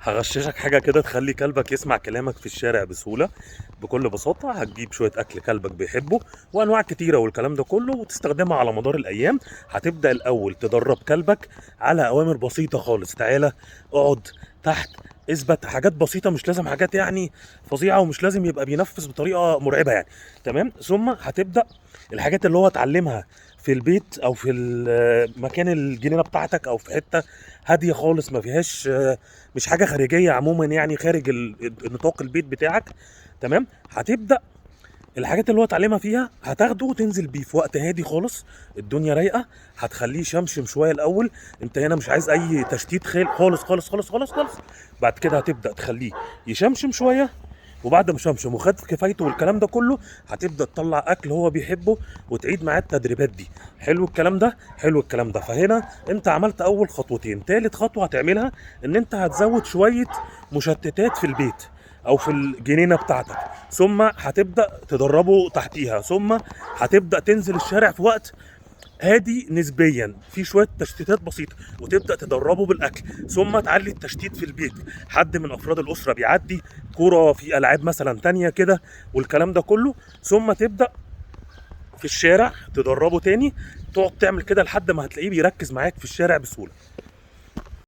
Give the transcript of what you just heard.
هغششك حاجة كده تخلي كلبك يسمع كلامك في الشارع بسهولة. بكل بساطة هتجيب شوية أكل كلبك بيحبه وأنواع كتيرة والكلام ده كله وتستخدمها على مدار الأيام. هتبدأ الأول تدرب كلبك على أوامر بسيطة خالص. تعالى اقعد تحت، اثبت، حاجات بسيطة، مش لازم حاجات يعني فظيعة، ومش لازم يبقى بينفذ بطريقة مرعبة يعني. تمام. ثم هتبدأ الحاجات اللي هو اتعلمها في البيت او في مكان الجنينه بتاعتك او في حته هاديه خالص ما فيهاش مش حاجه خارجيه عموما يعني خارج نطاق البيت بتاعك. تمام. هتبدا الحاجات اللي هو اتعلمها فيها هتاخده وتنزل بيه في وقت هادي خالص، الدنيا رايقه. هتخليه يشمشم شويه الاول. انت هنا مش عايز اي تشتيت خيل خالص خالص خالص خالص خالص. بعد كده هتبدا تخليه يشمشم شويه، وبعد ما شمشم وخد كفايته والكلام ده كله هتبدا تطلع اكل هو بيحبه وتعيد معاه التدريبات دي. حلو الكلام ده، حلو الكلام ده. فهنا انت عملت اول خطوتين. تالت خطوه هتعملها ان انت هتزود شويه مشتتات في البيت او في الجنينه بتاعتك، ثم هتبدا تدربه تحتيها، ثم هتبدا تنزل الشارع في وقت هادي نسبيا في شويه تشتيتات بسيطه وتبدا تدربه بالاكل، ثم تعلي التشتيت في البيت. حد من افراد الاسره بيعدي كوره في العاب مثلا تانية كده والكلام ده كله، ثم تبدا في الشارع تدربه تاني. تقعد تعمل كده لحد ما هتلاقيه بيركز معاك في الشارع بسهوله.